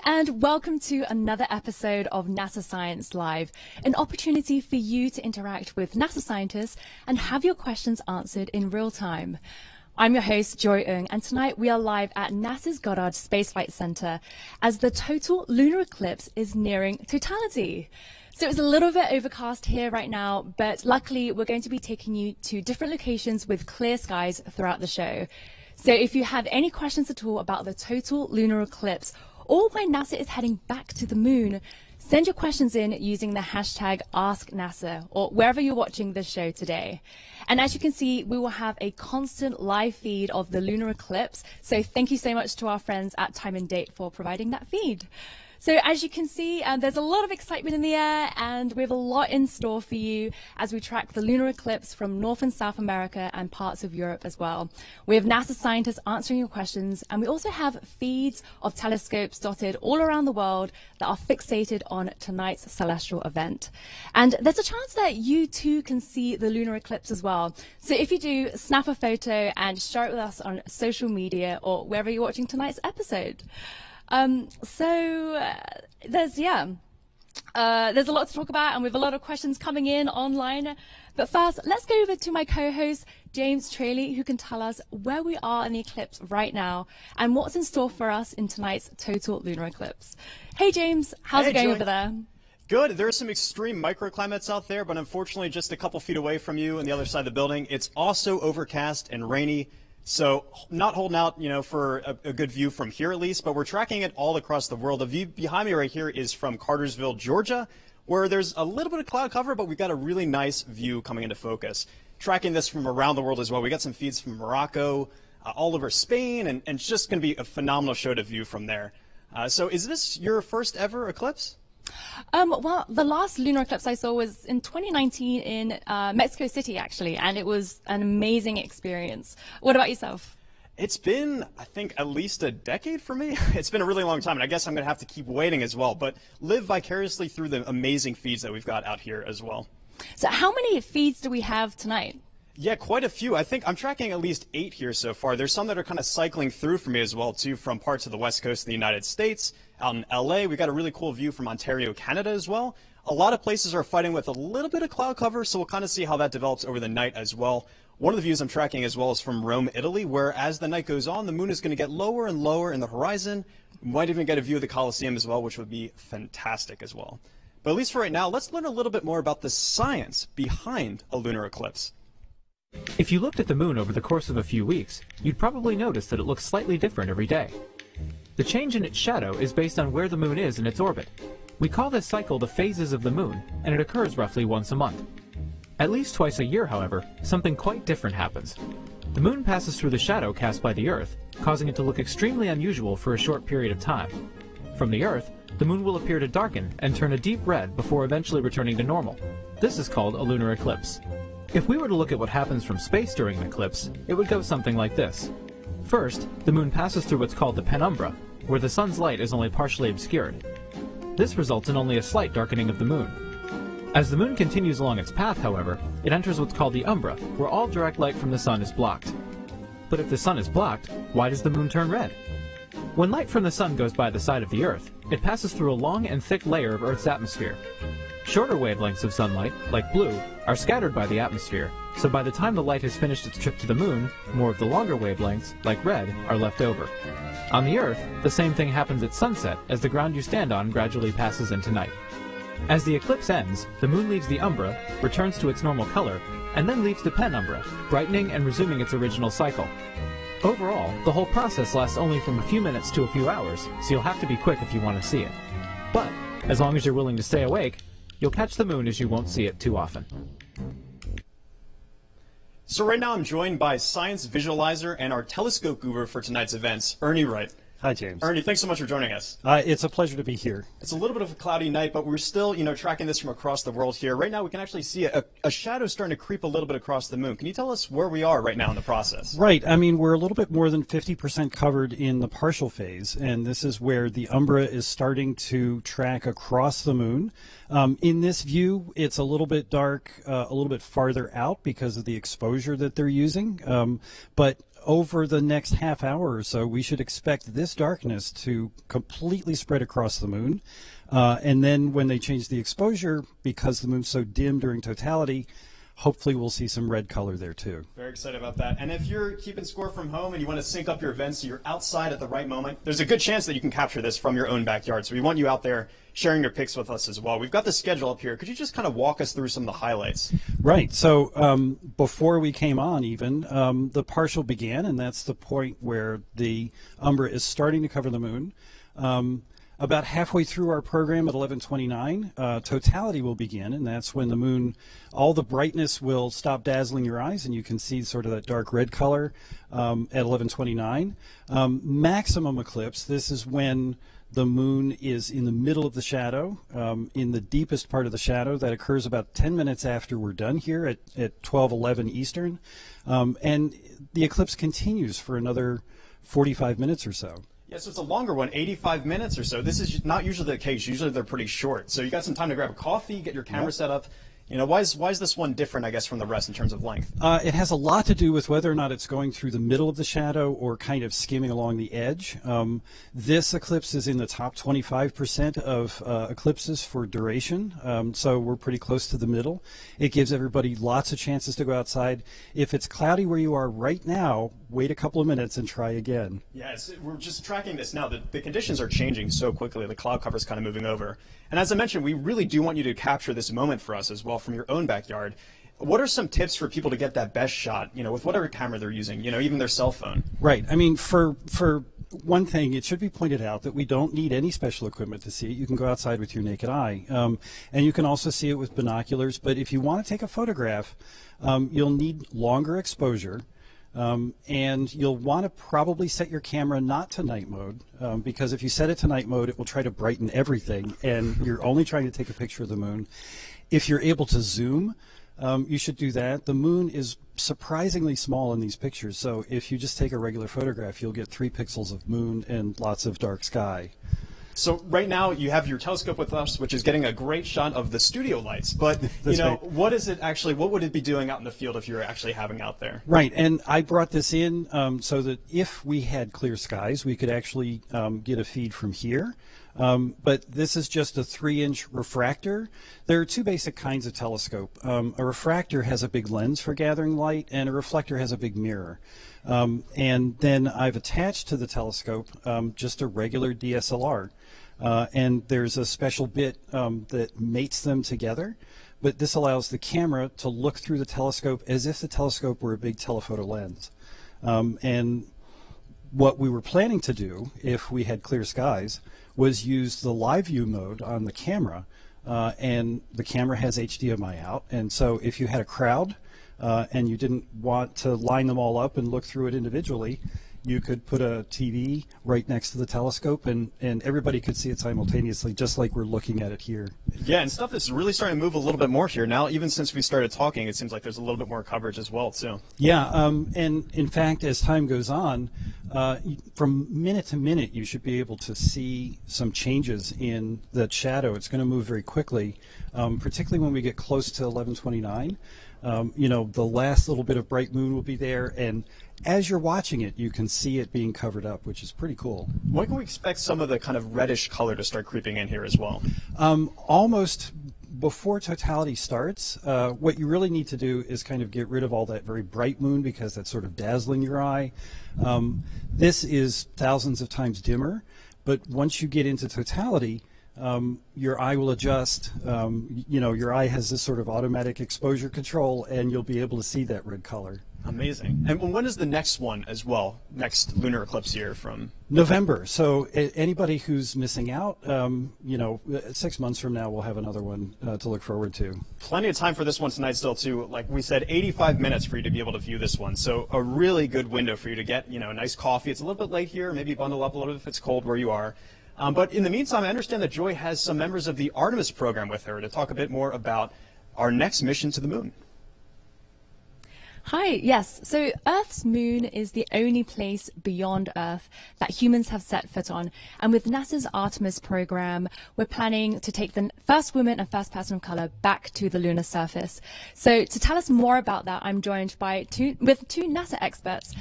and welcome to another episode of NASA Science Live, an opportunity for you to interact with NASA scientists and have your questions answered in real time. I'm your host, Joy Ng, and tonight we are live at NASA's Goddard Space Flight Center as the total lunar eclipse is nearing totality. So it's a little bit overcast here right now, but luckily we're going to be taking you to different locations with clear skies throughout the show. So if you have any questions at all about the total lunar eclipse or why NASA is heading back to the moon, send your questions in using the hashtag AskNASA or wherever you're watching this show today. And as you can see, we will have a constant live feed of the lunar eclipse. So thank you so much to our friends at Time and Date for providing that feed. So as you can see, there's a lot of excitement in the air, and we have a lot in store for you as we track the lunar eclipse from North and South America and parts of Europe as well. We have NASA scientists answering your questions, and we also have feeds of telescopes dotted all around the world that are fixated on tonight's celestial event. And there's a chance that you too can see the lunar eclipse as well. So if you do, snap a photo and share it with us on social media or wherever you're watching tonight's episode. There's a lot to talk about, and we have a lot of questions coming in online. But first, let's go over to my co-host, James Traley, who can tell us where we are in the eclipse right now and what's in store for us in tonight's total lunar eclipse. Hey, James, how's it going over there? Good. There are some extreme microclimates out there, but unfortunately just a couple feet away from you on the other side of the building. It's also overcast and rainy. So not holding out, for a good view from here at least, but we're tracking it all across the world. The view behind me right here is from Cartersville, Georgia, where there's a little bit of cloud cover, but we've got a really nice view coming into focus. Tracking this from around the world as well. We got some feeds from Morocco, all over Spain, and it's just going to be a phenomenal show to view from there. So is this your first ever eclipse? Well, the last lunar eclipse I saw was in 2019 in Mexico City, actually, and it was an amazing experience. What about yourself? It's been, I think, at least a decade for me. It's been a really long time, and I guess I'm going to have to keep waiting as well, but live vicariously through the amazing feeds that we've got out here as well. So how many feeds do we have tonight? Yeah, quite a few. I think I'm tracking at least 8 here so far. There's some that are kind of cycling through for me as well, too, from parts of the west coast of the United States. Out in LA, we got a really cool view from Ontario, Canada as well. A lot of places are fighting with a little bit of cloud cover, so we'll kind of see how that develops over the night as well. One of the views I'm tracking as well is from Rome, Italy, where as the night goes on, the moon is going to get lower and lower in the horizon. We might even get a view of the Colosseum as well, which would be fantastic as well. But at least for right now, let's learn a little bit more about the science behind a lunar eclipse. If you looked at the moon over the course of a few weeks, you'd probably notice that it looks slightly different every day. The change in its shadow is based on where the moon is in its orbit. We call this cycle the phases of the moon, and it occurs roughly once a month. At least twice a year, however, something quite different happens. The moon passes through the shadow cast by the Earth, causing it to look extremely unusual for a short period of time. From the Earth, the moon will appear to darken and turn a deep red before eventually returning to normal. This is called a lunar eclipse. If we were to look at what happens from space during an eclipse, it would go something like this. First, the moon passes through what's called the penumbra, where the sun's light is only partially obscured. This results in only a slight darkening of the moon. As the moon continues along its path, however, it enters what's called the umbra, where all direct light from the sun is blocked. But if the sun is blocked, why does the moon turn red? When light from the sun goes by the side of the Earth, it passes through a long and thick layer of Earth's atmosphere. Shorter wavelengths of sunlight, like blue, are scattered by the atmosphere, so by the time the light has finished its trip to the moon, more of the longer wavelengths, like red, are left over. On the Earth, the same thing happens at sunset as the ground you stand on gradually passes into night. As the eclipse ends, the moon leaves the umbra, returns to its normal color, and then leaves the penumbra, brightening and resuming its original cycle. Overall, the whole process lasts only from a few minutes to a few hours, so you'll have to be quick if you want to see it. But, as long as you're willing to stay awake, you'll catch the moon as you won't see it too often. So right now I'm joined by science visualizer and our telescope guru for tonight's events, Ernie Wright. Hi, James. Ernie, thanks so much for joining us. It's a pleasure to be here. It's a little bit of a cloudy night, but we're still, tracking this from across the world here. Right now, we can actually see a shadow starting to creep a little bit across the moon. Can you tell us where we are right now in the process? Right. I mean, we're a little bit more than 50% covered in the partial phase, and this is where the umbra is starting to track across the moon. In this view, it's a little bit dark, a little bit farther out because of the exposure that they're using, but over the next half hour or so, we should expect this darkness to completely spread across the moon. And then when they change the exposure, because the moon's so dim during totality, hopefully we'll see some red color there too. Very excited about that. And if you're keeping score from home and you want to sync up your events so you're outside at the right moment, there's a good chance that you can capture this from your own backyard. So we want you out there sharing your pics with us as well. We've got the schedule up here. Could you just kind of walk us through some of the highlights? Right. So before we came on even, the partial began, and that's the point where the umbra is starting to cover the moon. About halfway through our program at 11:29, totality will begin, and that's when the moon, all the brightness will stop dazzling your eyes, and you can see sort of that dark red color at 11:29. Maximum eclipse, this is when the moon is in the middle of the shadow, in the deepest part of the shadow. That occurs about 10 minutes after we're done here at 12:11 Eastern. And the eclipse continues for another 45 minutes or so. Yeah, so it's a longer one, 85 minutes or so. This is not usually the case. Usually they're pretty short. So you got some time to grab a coffee, get your camera set up. You know, why is this one different, I guess, from the rest in terms of length? It has a lot to do with whether or not it's going through the middle of the shadow or kind of skimming along the edge. This eclipse is in the top 25% of eclipses for duration, so we're pretty close to the middle. It gives everybody lots of chances to go outside. If it's cloudy where you are right now, wait a couple of minutes and try again. Yeah, we're just tracking this now. The conditions are changing so quickly. The cloud cover is kind of moving over. And as I mentioned, we really do want you to capture this moment for us as well from your own backyard. What are some tips for people to get that best shot, you know, with whatever camera they're using, you know, even their cell phone? Right. I mean, for one thing, it should be pointed out that we don't need any special equipment to see it. You can go outside with your naked eye. And you can also see it with binoculars. But if you want to take a photograph, you'll need longer exposure. And you'll want to probably set your camera not to night mode, because if you set it to night mode, it will try to brighten everything, and you're only trying to take a picture of the moon. If you're able to zoom, you should do that. The moon is surprisingly small in these pictures, so if you just take a regular photograph, you'll get 3 pixels of moon and lots of dark sky. So right now you have your telescope with us, which is getting a great shot of the studio lights. But you know, right. what is it actually? What would it be doing out in the field if you're actually having out there? Right, and I brought this in so that if we had clear skies, we could actually get a feed from here. But this is just a 3-inch refractor. There are 2 basic kinds of telescope. A refractor has a big lens for gathering light, and a reflector has a big mirror. And then I've attached to the telescope just a regular DSLR. And there's a special bit that mates them together. But this allows the camera to look through the telescope as if the telescope were a big telephoto lens. And what we were planning to do, if we had clear skies, was use the live view mode on the camera. And the camera has HDMI out. And so if you had a crowd and you didn't want to line them all up and look through it individually, you could put a TV right next to the telescope, and everybody could see it simultaneously, just like we're looking at it here. Yeah, and stuff is really starting to move a little bit more here now. Even since we started talking, it seems like there's a little bit more coverage as well, too. Yeah, and in fact, as time goes on, from minute to minute, you should be able to see some changes in the shadow. It's going to move very quickly, particularly when we get close to 11:29. You know, the last little bit of bright moon will be there, and as you're watching it, you can see it being covered up, which is pretty cool. When can we expect some of the kind of reddish color to start creeping in here as well? Almost before totality starts. What you really need to do is kind of get rid of all that very bright moon, because that's sort of dazzling your eye. This is thousands of times dimmer, but once you get into totality, your eye will adjust. You know, your eye has this sort of automatic exposure control, and you'll be able to see that red color. Amazing. And when is the next one as well? Next lunar eclipse year from? November. So anybody who's missing out, you know, 6 months from now we'll have another one to look forward to. Plenty of time for this one tonight still too. Like we said, 85 minutes for you to be able to view this one. So a really good window for you to get, you know, a nice coffee. It's a little bit late here. Maybe bundle up a little bit if it's cold where you are. But in the meantime, I understand that Joy has some members of the Artemis program with her to talk a bit more about our next mission to the moon. Hi, yes. So Earth's moon is the only place beyond Earth that humans have set foot on. And with NASA's Artemis program, we're planning to take the first woman and first person of color back to the lunar surface. So to tell us more about that, I'm joined by two NASA experts,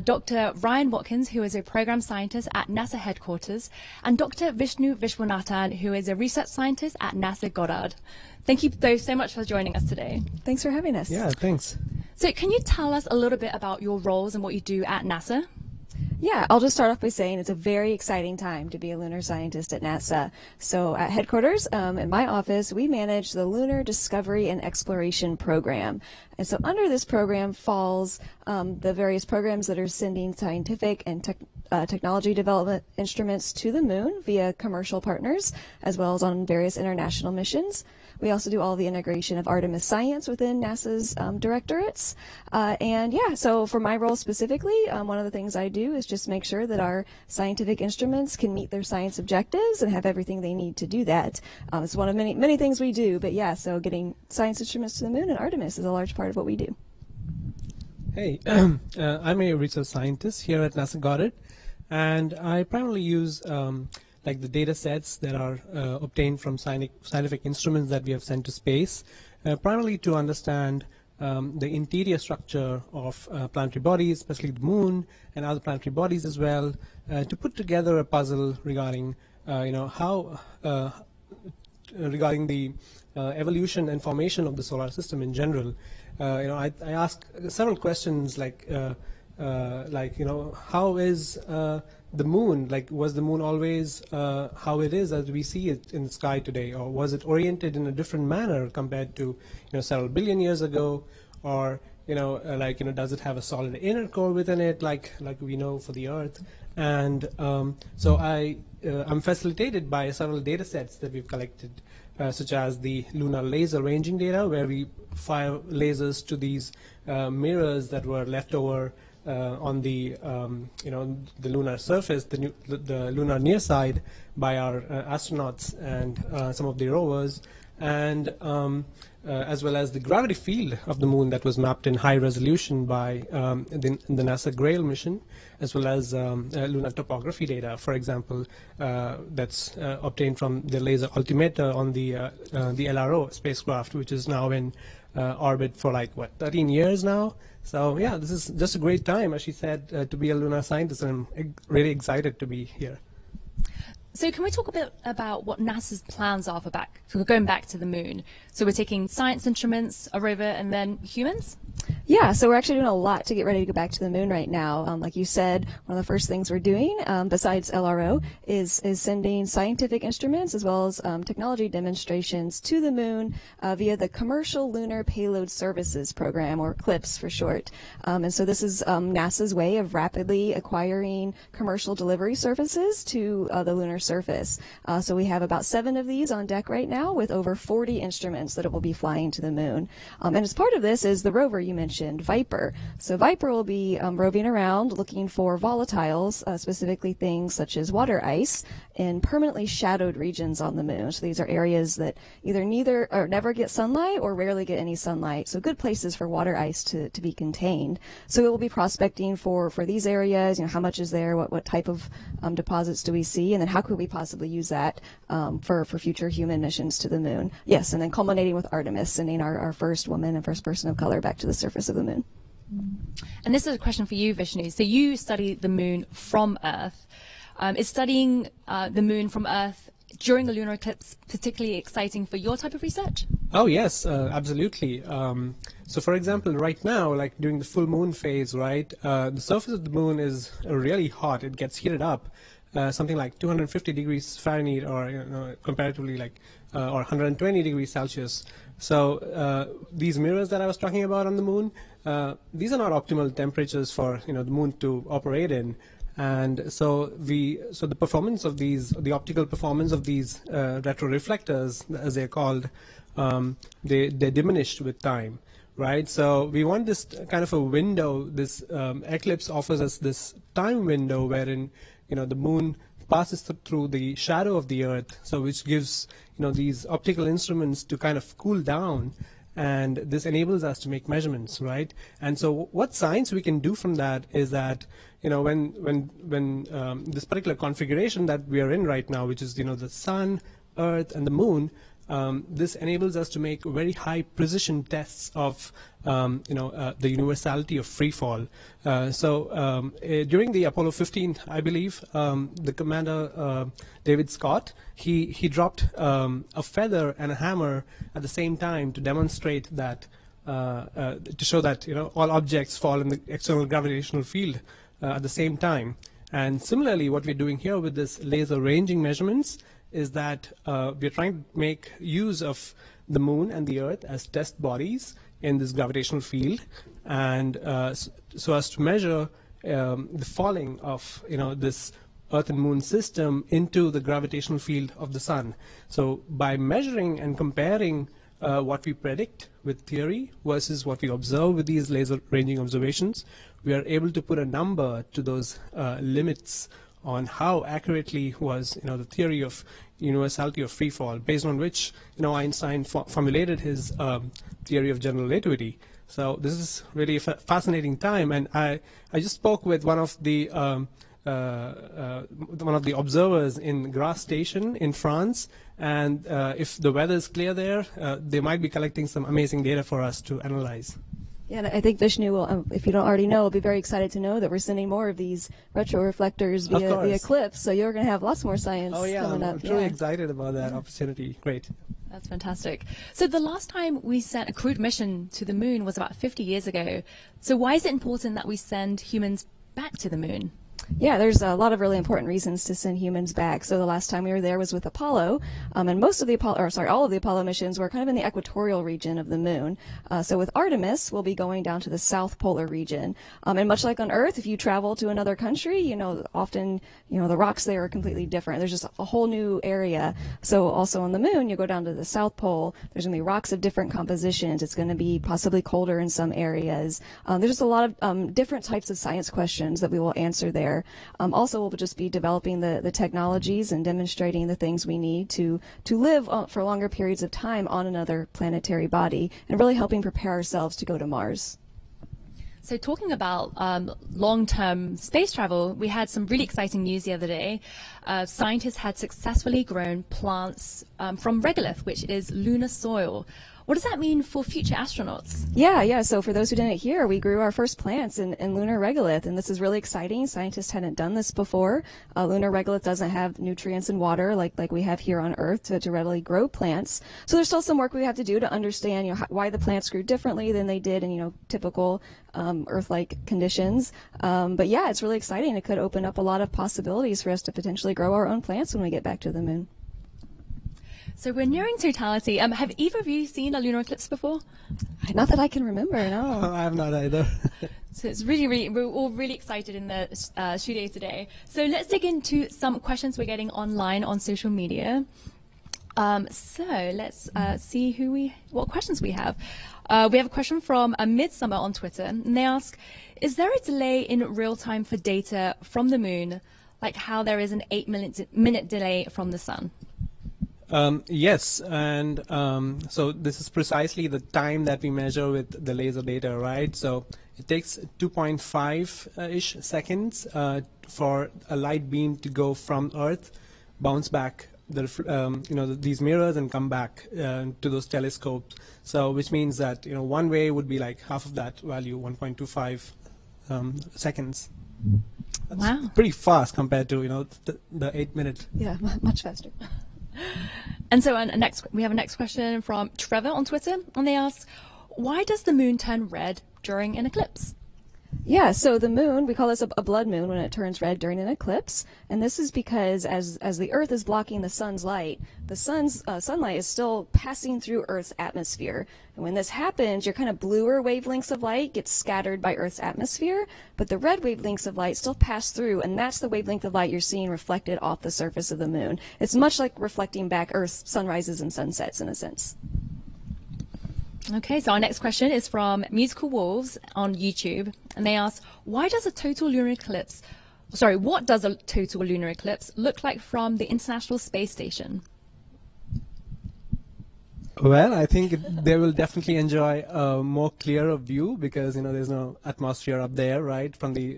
Dr. Ryan Watkins, who is a program scientist at NASA headquarters, and Dr. Vishnu Vishwanathan, who is a research scientist at NASA Goddard. Thank you both so much for joining us today. Thanks for having us. Yeah, thanks. So can you tell us a little bit about your roles and what you do at NASA? Yeah, I'll just start off by saying it's a very exciting time to be a lunar scientist at NASA. So at headquarters, in my office, we manage the Lunar Discovery and Exploration Program. And so under this program falls the various programs that are sending scientific and technology development instruments to the moon via commercial partners, as well as on various international missions. We also do all the integration of Artemis science within NASA's directorates. And yeah, so for my role specifically, one of the things I do is just make sure that our scientific instruments can meet their science objectives and have everything they need to do that. It's one of many things we do, but yeah, so getting science instruments to the moon and Artemis is a large part of what we do. Hey, I'm a research scientist here at NASA Goddard, and I primarily use like the data sets that are obtained from scientific instruments that we have sent to space, primarily to understand the interior structure of planetary bodies, especially the moon and other planetary bodies as well, to put together a puzzle regarding regarding the evolution and formation of the solar system in general. I ask several questions like how is the moon, was the moon always how it is as we see it in the sky today, or was it oriented in a different manner compared to several billion years ago, or does it have a solid inner core within it like we know for the Earth? And so I'm facilitated by several data sets that we've collected, such as the lunar laser ranging data, where we fire lasers to these mirrors that were left over on the the lunar surface, the lunar near side, by our astronauts and some of the rovers, and as well as the gravity field of the moon that was mapped in high resolution by the NASA Grail mission, as well as lunar topography data, for example, that's obtained from the laser altimeter on the LRO spacecraft, which is now in orbit for 13 years now. So yeah, this is just a great time, as she said, to be a lunar scientist, and I'm really excited to be here. So can we talk a bit about what NASA's plans are for going back to the moon? So we're taking science instruments, a rover, and then humans? Yeah, so we're actually doing a lot to get ready to go back to the moon right now. Like you said, one of the first things we're doing, besides LRO, is sending scientific instruments as well as technology demonstrations to the moon via the Commercial Lunar Payload Services Program, or CLPS for short. And so this is NASA's way of rapidly acquiring commercial delivery services to the lunar surface. So we have about 7 of these on deck right now, with over 40 instruments that it will be flying to the moon. And as part of this is the rover you mentioned, Viper. So Viper will be roving around looking for volatiles, specifically things such as water ice, in permanently shadowed regions on the moon. So these are areas that either neither or never get sunlight or rarely get any sunlight. So good places for water ice to be contained. So it will be prospecting for these areas. How much is there? What type of deposits do we see? And then how could we possibly use that for future human missions to the moon? Yes, and then culminating with Artemis, sending our first woman and first person of color back to the surface of the moon. And this is a question for you, Vishnu. So you study the moon from Earth. Is studying the moon from Earth during the lunar eclipse particularly exciting for your type of research? Oh yes, absolutely. So for example, right now, during the full moon phase, right, the surface of the moon is really hot. It gets heated up, something like 250 degrees Fahrenheit, or comparatively or 120 degrees Celsius. So these mirrors that I was talking about on the moon, these are not optimal temperatures for the moon to operate in. And so the performance of these, the optical performance of these retroreflectors, as they're called, they're diminished with time, right? So we want this kind of a window. This eclipse offers us this time window wherein the moon passes through the shadow of the Earth, so which gives these optical instruments to kind of cool down and this enables us to make measurements, right? And so what science we can do from that is that, when this particular configuration that we are in right now, which is, the sun, Earth, and the moon, this enables us to make very high precision tests of the universality of free fall. During the Apollo 15, I believe, the commander David Scott, he dropped a feather and a hammer at the same time to demonstrate that, to show that all objects fall in the external gravitational field at the same time. And similarly, what we're doing here with this laser ranging measurements is that we're trying to make use of the moon and the Earth as test bodies in this gravitational field, and so as to measure the falling of this Earth and Moon system into the gravitational field of the Sun. So by measuring and comparing what we predict with theory versus what we observe with these laser ranging observations, we are able to put a number to those limits on how accurately was the theory of universality of free fall, based on which Einstein formulated his theory of general relativity. So this is really a fascinating time, and I just spoke with one of the observers in Grasse Station in France, and if the weather is clear there, they might be collecting some amazing data for us to analyze. Yeah, and I think Vishnu will, if you don't already know, will be very excited to know that we're sending more of these retroreflectors via the Eclipse. So you're going to have lots more science coming up. I'm truly excited about that opportunity. Great. That's fantastic. So the last time we sent a crewed mission to the moon was about 50 years ago. So why is it important that we send humans back to the moon? Yeah, there's a lot of really important reasons to send humans back. So the last time we were there was with Apollo, and most of the all of the Apollo missions were kind of in the equatorial region of the moon. So with Artemis, we'll be going down to the south polar region. And much like on Earth, if you travel to another country, often, the rocks there are completely different. There's just a whole new area. So also on the moon, you go down to the South Pole, there's going to be rocks of different compositions. It's going to be possibly colder in some areas. There's just a lot of different types of science questions that we will answer there. Also, we'll just be developing the technologies and demonstrating the things we need to live for longer periods of time on another planetary body, and really helping prepare ourselves to go to Mars. So talking about long-term space travel, we had some really exciting news the other day. Scientists had successfully grown plants from regolith, which is lunar soil. What does that mean for future astronauts? Yeah. So for those who didn't hear, we grew our first plants in lunar regolith, and this is really exciting. Scientists hadn't done this before. Lunar regolith doesn't have nutrients and water like we have here on Earth to readily grow plants. So there's still some work we have to do to understand why the plants grew differently than they did in typical Earth-like conditions. But yeah, it's really exciting. It could open up a lot of possibilities for us to potentially grow our own plants when we get back to the moon. So we're nearing totality. Have either of you seen a lunar eclipse before? Not that I can remember, no. I have not either. So it's we're all really excited in the studio today. So let's dig into some questions we're getting online on social media. So let's see what questions we have. We have a question from Midsummer on Twitter, and they ask, is there a delay in real time for data from the moon, like how there is an 8-minute delay from the sun? Yes, and so this is precisely the time that we measure with the laser data, right? So it takes 2.5-ish seconds for a light beam to go from Earth, bounce back these mirrors, and come back to those telescopes. So which means that one way would be like half of that value, 1.25 seconds. That's wow, pretty fast compared to the 8-minute. Yeah, much faster. And so we have a next question from Trevor on Twitter, and they ask, why does the moon turn red during an eclipse? Yeah, so the moon, we call this a blood moon when it turns red during an eclipse, and this is because as the Earth is blocking the sun's light, the sun's sunlight is still passing through Earth's atmosphere. And when this happens, your kind of bluer wavelengths of light get scattered by Earth's atmosphere, but the red wavelengths of light still pass through, and that's the wavelength of light you're seeing reflected off the surface of the moon. It's much like reflecting back Earth's sunrises and sunsets in a sense. Okay, so our next question is from Musical Wolves on YouTube, and they ask, what does a total lunar eclipse look like from the International Space Station? Well, I think they will definitely enjoy a more clearer view because there's no atmosphere up there, right, from the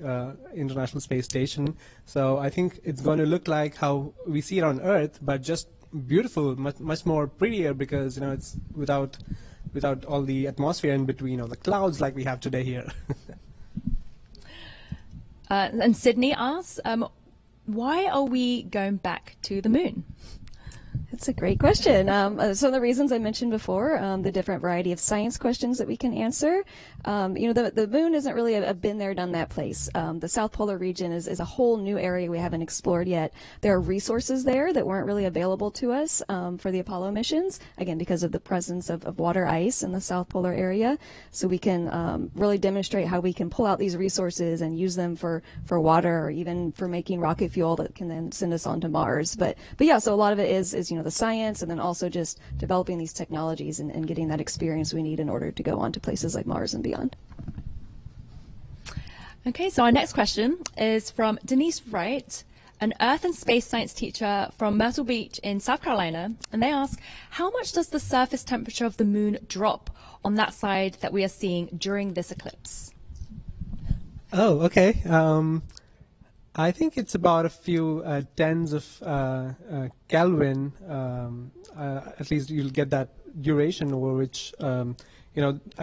International Space Station. So I think it's going to look like how we see it on Earth, but just beautiful, much more prettier because it's without all the atmosphere in between or the clouds like we have today here. And Sydney asks, why are we going back to the moon? That's a great question. Some of the reasons I mentioned before, the different variety of science questions that we can answer. The moon isn't really a been there, done that place. The South Polar region is a whole new area we haven't explored yet. There are resources there that weren't really available to us for the Apollo missions, again, because of the presence of water ice in the South Polar area. So we can really demonstrate how we can pull out these resources and use them for water or even for making rocket fuel that can then send us on to Mars. But yeah, so a lot of it is the science and then also just developing these technologies and getting that experience we need in order to go on to places like Mars and beyond. Okay, so our next question is from Denise Wright, an Earth and Space Science teacher from Myrtle Beach in South Carolina, and they ask, how much does the surface temperature of the moon drop on that side that we are seeing during this eclipse? Oh, okay. I think it's about a few tens of Kelvin. At least you'll get that duration over which, I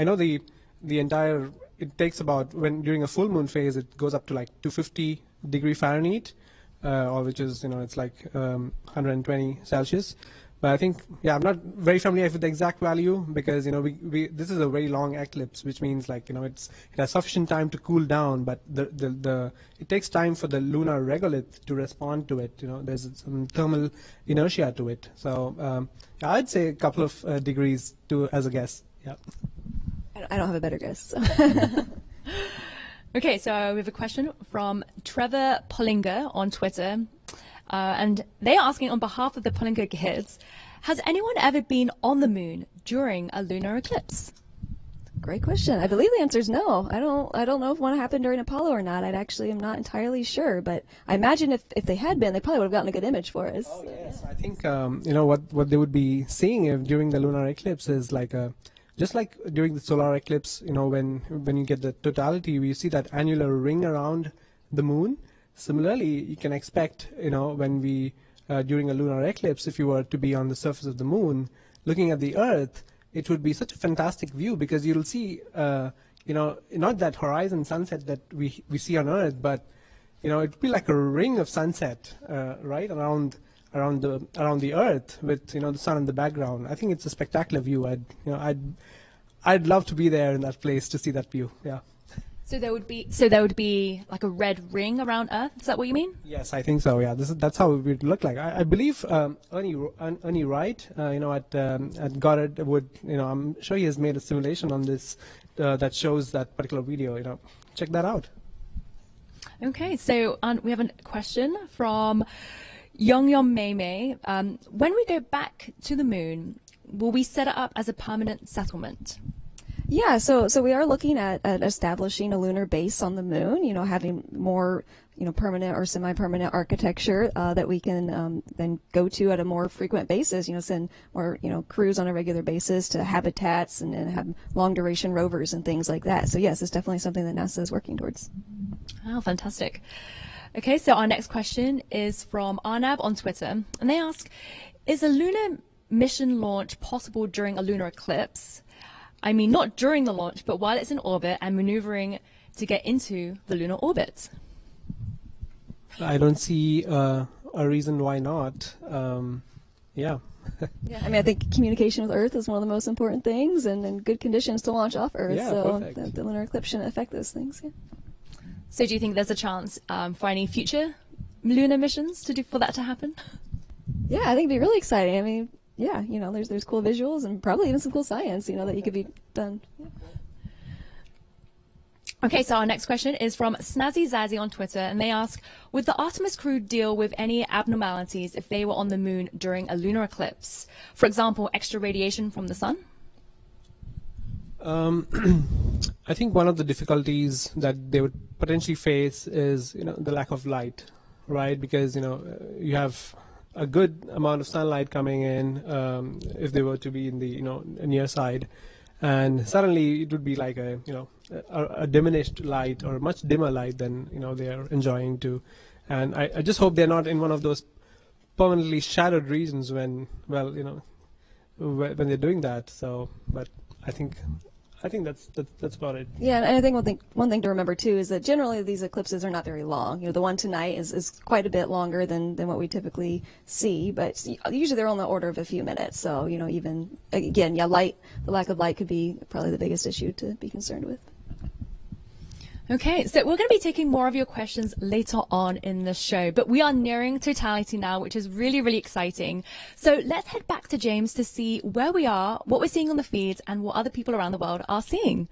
know the entire, it takes about, during a full moon phase, it goes up to like 250 degree Fahrenheit, or which is, it's like 120 Celsius. But I think, I'm not very familiar with the exact value because, this is a very long eclipse, which means like, it has sufficient time to cool down, but it takes time for the lunar regolith to respond to it. There's some thermal inertia to it. So I'd say a couple of degrees as a guess. Yeah. I don't have a better guess. Okay, so we have a question from Trevor Pollinger on Twitter. And they are asking on behalf of the Pollinger kids, has anyone ever been on the moon during a lunar eclipse? Great question. I believe the answer is no. I don't know if one happened during Apollo or not. I actually am not entirely sure, but I imagine if they had been, they probably would have gotten a good image for us. Oh yes, I think what they would be seeing during the lunar eclipse is like just like during the solar eclipse, when you get the totality, you see that annular ring around the moon. Similarly, you can expect, when we, during a lunar eclipse, if you were to be on the surface of the moon, looking at the Earth, it would be such a fantastic view because you'll see, not that horizon sunset that we see on Earth, but, it would be like a ring of sunset, right, around the Earth with, the sun in the background. I think it's a spectacular view. I'd love to be there in that place to see that view. Yeah. So there would be like a red ring around Earth. Is that what you mean? Yes, I think so. Yeah, that's how it would look like. I believe Ernie Wright, at Goddard would, I'm sure he has made a simulation on this that shows that particular video. Check that out. Okay, so we have a question from Yong Mei Mei. When we go back to the moon, will we set it up as a permanent settlement? Yeah, so we are looking at establishing a lunar base on the moon, having more, permanent or semi-permanent architecture that we can then go to at a more frequent basis, send more, crews on a regular basis to habitats and have long-duration rovers and things like that. So yes, it's definitely something that NASA is working towards. Oh, fantastic. Okay, so our next question is from Arnab on Twitter, and they ask, is a lunar mission launch possible during a lunar eclipse? I mean, not during the launch, but while it's in orbit and maneuvering to get into the lunar orbit. I don't see a reason why not. Yeah. Yeah, I think communication with Earth is one of the most important things, and good conditions to launch off Earth. Yeah, so perfect. the lunar eclipse shouldn't affect those things. Yeah. So do you think there's a chance for any future lunar missions for that to happen? Yeah, I think it'd be really exciting. Yeah, there's cool visuals and probably even some cool science, that you could be done. Yeah. Okay, so our next question is from Snazzy Zazzy on Twitter, and they ask, would the Artemis crew deal with any abnormalities if they were on the moon during a lunar eclipse? For example, extra radiation from the sun? I think one of the difficulties that they would potentially face is, the lack of light, right? Because, you have a good amount of sunlight coming in, if they were to be in the near side, and suddenly it would be like a diminished light or a much dimmer light than they are enjoying to. And I just hope they're not in one of those permanently shadowed regions when when they're doing that. So, but I think that's about it. Yeah, and I think one thing to remember too is that generally these eclipses are not very long. The one tonight is quite a bit longer than what we typically see, but usually they're on the order of a few minutes. So even again, the lack of light could be probably the biggest issue to be concerned with. Okay, so we're going to be taking more of your questions later on in the show, but we are nearing totality now, which is really, really exciting. So let's head back to James to see where we are, what we're seeing on the feeds, and what other people around the world are seeing.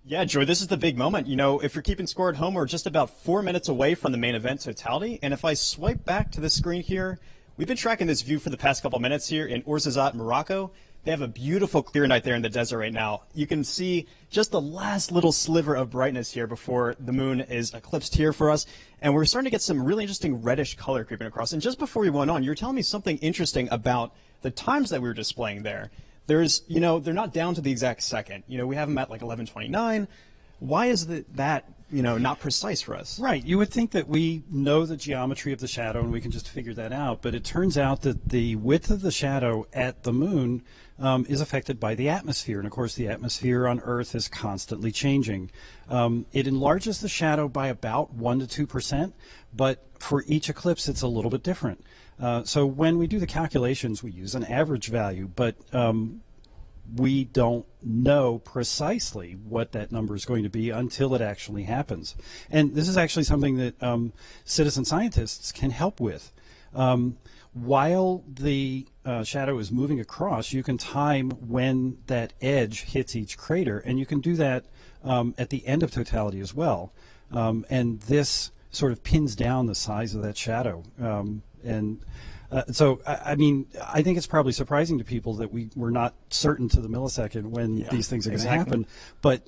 Yeah, Joy, this is the big moment. If you're keeping score at home, we're just about 4 minutes away from the main event, Totality. And if I swipe back to the screen here, we've been tracking this view for the past couple minutes here in Ouarzazate, Morocco. They have a beautiful clear night there in the desert right now. You can see just the last little sliver of brightness here before the moon is eclipsed here for us. And we're starting to get some really interesting reddish color creeping across. And just before we went on, you were telling me something interesting about the times that we were displaying there. There's, they're not down to the exact second. We have them at like 11:29. Why is that not precise for us? Right. You would think that we know the geometry of the shadow and we can just figure that out. But it turns out that the width of the shadow at the moon is affected by the atmosphere. And of course, the atmosphere on Earth is constantly changing. It enlarges the shadow by about 1 to 2%, but for each eclipse, it's a little bit different. So when we do the calculations, we use an average value, but we don't know precisely what that number is going to be until it actually happens. And this is actually something that citizen scientists can help with. While the shadow is moving across, you can time when that edge hits each crater, and you can do that at the end of totality as well. And this sort of pins down the size of that shadow. So, I mean, I think it's probably surprising to people that we're not certain to the millisecond when these things are going to happen. But,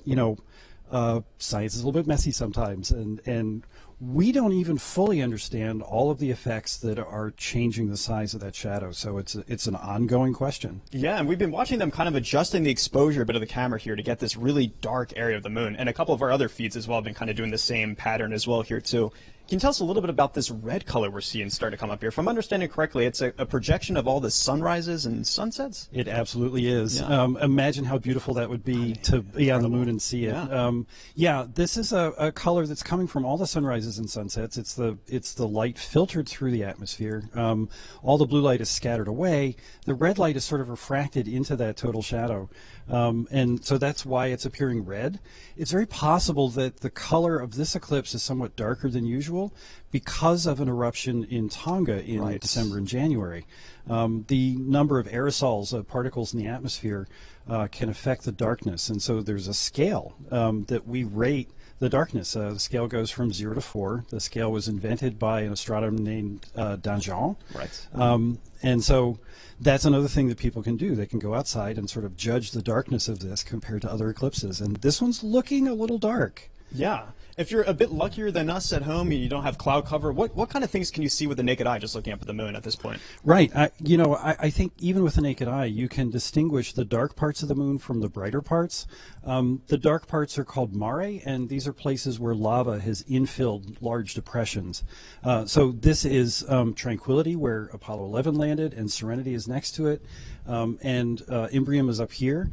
science is a little bit messy sometimes, and we don't even fully understand all of the effects that are changing the size of that shadow. So it's an ongoing question. Yeah, and we've been watching them kind of adjusting the exposure a bit of the camera here to get this really dark area of the moon. And a couple of our other feeds as well have been kind of doing the same pattern as well here too. Can you tell us a little bit about this red color we're seeing start to come up here? If I'm understanding correctly, it's a projection of all the sunrises and sunsets? It absolutely is. Yeah. Imagine how beautiful that would be to be on the moon and see it. Yeah, this is a color that's coming from all the sunrises and sunsets. It's the light filtered through the atmosphere. All the blue light is scattered away. The red light is sort of refracted into that total shadow. And so that's why it's appearing red. It's very possible that the color of this eclipse is somewhat darker than usual because of an eruption in Tonga in December and January. The number of aerosols, particles in the atmosphere, can affect the darkness. And so there's a scale that we rate the darkness. The scale goes from 0 to 4. The scale was invented by an astronomer named Danjon. Right. And so that's another thing that people can do. They can go outside and sort of judge the darkness of this compared to other eclipses. And this one's looking a little dark. Yeah. If you're a bit luckier than us at home and you don't have cloud cover, what kind of things can you see with the naked eye just looking up at the moon at this point? Right. I think even with the naked eye, you can distinguish the dark parts of the moon from the brighter parts. The dark parts are called mare, and these are places where lava has infilled large depressions. So this is Tranquility, where Apollo 11 landed, and Serenity is next to it. And Imbrium is up here.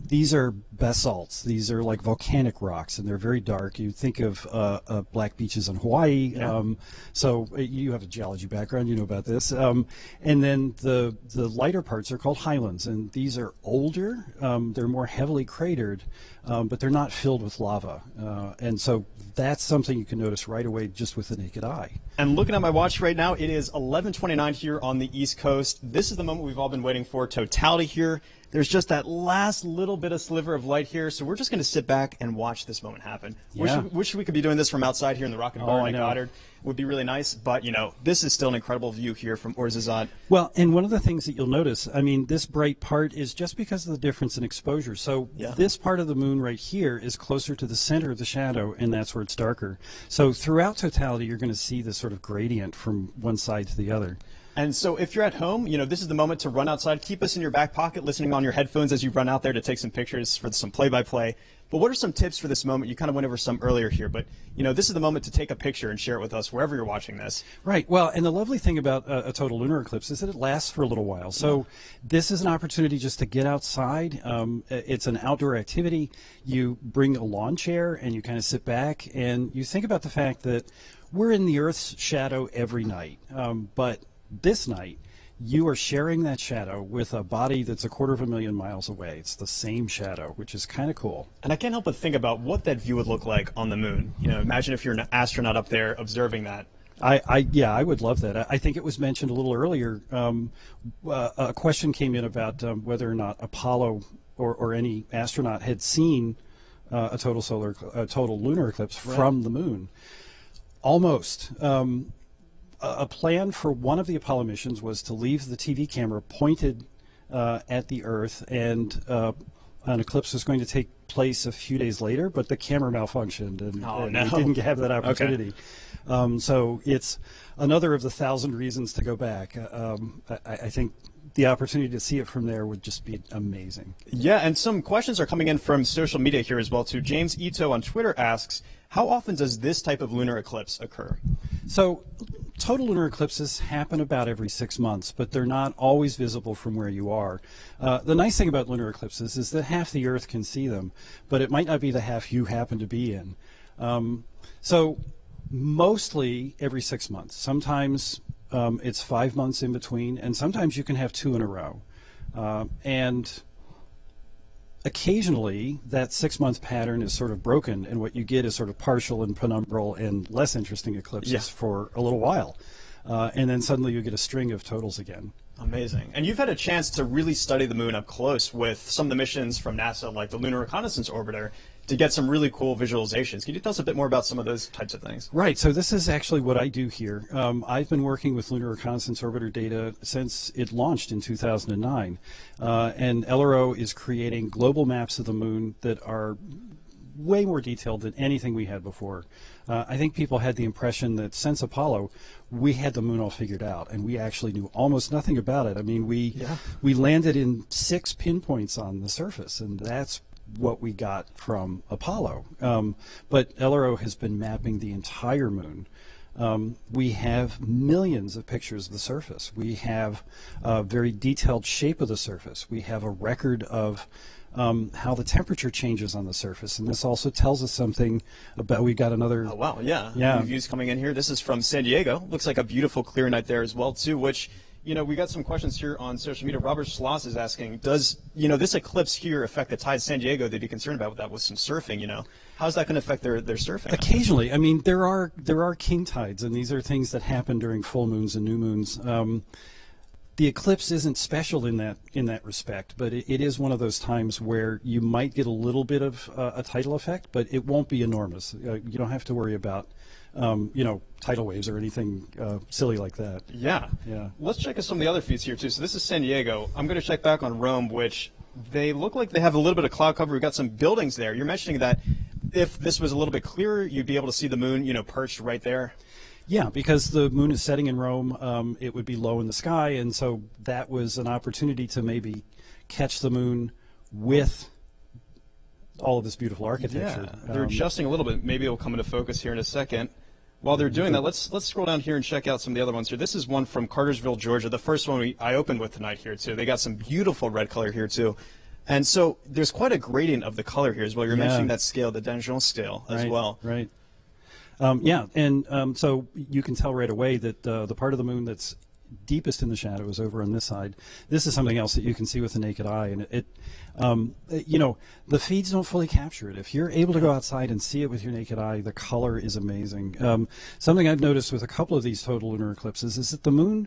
These are basalts. These are like volcanic rocks, and they're very dark. You think of black beaches in Hawaii. Yeah. So you have a geology background, you know about this. And then the lighter parts are called highlands, and these are older. They're more heavily cratered, but they're not filled with lava. And so that's something you can notice right away just with the naked eye. And looking at my watch right now, it is 11:29 here on the East Coast. This is the moment we've all been waiting for, totality here. There's just that last little bit of sliver of light here, so we're just going to sit back and watch this moment happen. Yeah. Wish we could be doing this from outside here in the Rocket Garden I at know. Goddard. Would be really nice, but this is still an incredible view here from Ouarzazate. Well, and one of the things that you'll notice, I mean, this bright part is just because of the difference in exposure. So this part of the moon right here is closer to the center of the shadow, and that's where it's darker. So throughout totality, you're going to see this sort of gradient from one side to the other. And so if you're at home, this is the moment to run outside. Keep us in your back pocket, listening on your headphones as you run out there to take some pictures for some play-by-play. But what are some tips for this moment? You kind of went over some earlier here, but this is the moment to take a picture and share it with us wherever you're watching this. Right. Well, and the lovely thing about a total lunar eclipse is that it lasts for a little while. So this is an opportunity just to get outside. It's an outdoor activity. You bring a lawn chair and you kind of sit back and you think about the fact that we're in the Earth's shadow every night. But this night, you are sharing that shadow with a body that's 250,000 miles away. It's the same shadow, which is kind of cool. And I can't help but think about what that view would look like on the moon. Imagine if you're an astronaut up there observing that. I would love that. I think it was mentioned a little earlier. A question came in about whether or not Apollo or any astronaut had seen a total lunar eclipse from the moon. Almost. A plan for one of the Apollo missions was to leave the TV camera pointed at the Earth, and an eclipse was going to take place a few days later, but the camera malfunctioned, and we didn't have that opportunity. Okay. So it's another of the 1,000 reasons to go back. I think the opportunity to see it from there would just be amazing. Yeah, and some questions are coming in from social media here as well, too. James Ito on Twitter asks, how often does this type of lunar eclipse occur? So total lunar eclipses happen about every 6 months, but they're not always visible from where you are. The nice thing about lunar eclipses is that half the Earth can see them, but it might not be the half you happen to be in. So mostly every 6 months. Sometimes it's 5 months in between, and sometimes you can have 2 in a row. And occasionally that 6 month pattern is sort of broken, and what you get is sort of partial and penumbral and less interesting eclipses for a little while. And then suddenly you get a string of totals again. Amazing. And you've had a chance to really study the moon up close with some of the missions from NASA, like the Lunar Reconnaissance Orbiter, to get some really cool visualizations. Can you tell us a bit more about some of those types of things? Right. So this is actually what I do here. I've been working with Lunar Reconnaissance Orbiter data since it launched in 2009. And LRO is creating global maps of the moon that are way more detailed than anything we had before. I think people had the impression that since Apollo, we had the moon all figured out, and we actually knew almost nothing about it. I mean, we landed in 6 pinpoints on the surface, and that's what we got from Apollo. But LRO has been mapping the entire moon. We have millions of pictures of the surface. We have a very detailed shape of the surface. We have a record of how the temperature changes on the surface, and this also tells us something about. We got another. Oh wow, yeah. Views coming in here. This is from San Diego. Looks like a beautiful clear night there as well too. Which, we got some questions here on social media. Robert Schloss is asking, does this eclipse here affect the tides? San Diego, they'd be concerned about that with some surfing. How's that going to affect their surfing? Occasionally, I mean, there are king tides, and these are things that happen during full moons and new moons. The eclipse isn't special in that respect, but it is one of those times where you might get a little bit of a tidal effect, but it won't be enormous. You don't have to worry about tidal waves or anything silly like that. Yeah. Let's check out some of the other feeds here too. So this is San Diego. I'm going to check back on Rome, which they look like they have a little bit of cloud cover. We've got some buildings there. You're mentioning that if this was a little bit clearer, you'd be able to see the moon, perched right there. Yeah, because the moon is setting in Rome, it would be low in the sky, and so that was an opportunity to maybe catch the moon with all of this beautiful architecture. Yeah, they're adjusting a little bit. Maybe it'll come into focus here in a second. While they're doing that, let's scroll down here and check out some of the other ones here. This is one from Cartersville, Georgia, the first one I opened with tonight here too. They got some beautiful red color here too. And so there's quite a gradient of the color here as well. You're mentioning that scale, the Danjon scale as well. Right. So you can tell right away that the part of the moon that's deepest in the shadow is over on this side. This is something else that you can see with the naked eye, and the feeds don't fully capture it. If you're able to go outside and see it with your naked eye, the color is amazing. Something I've noticed with a couple of these total lunar eclipses is that the moon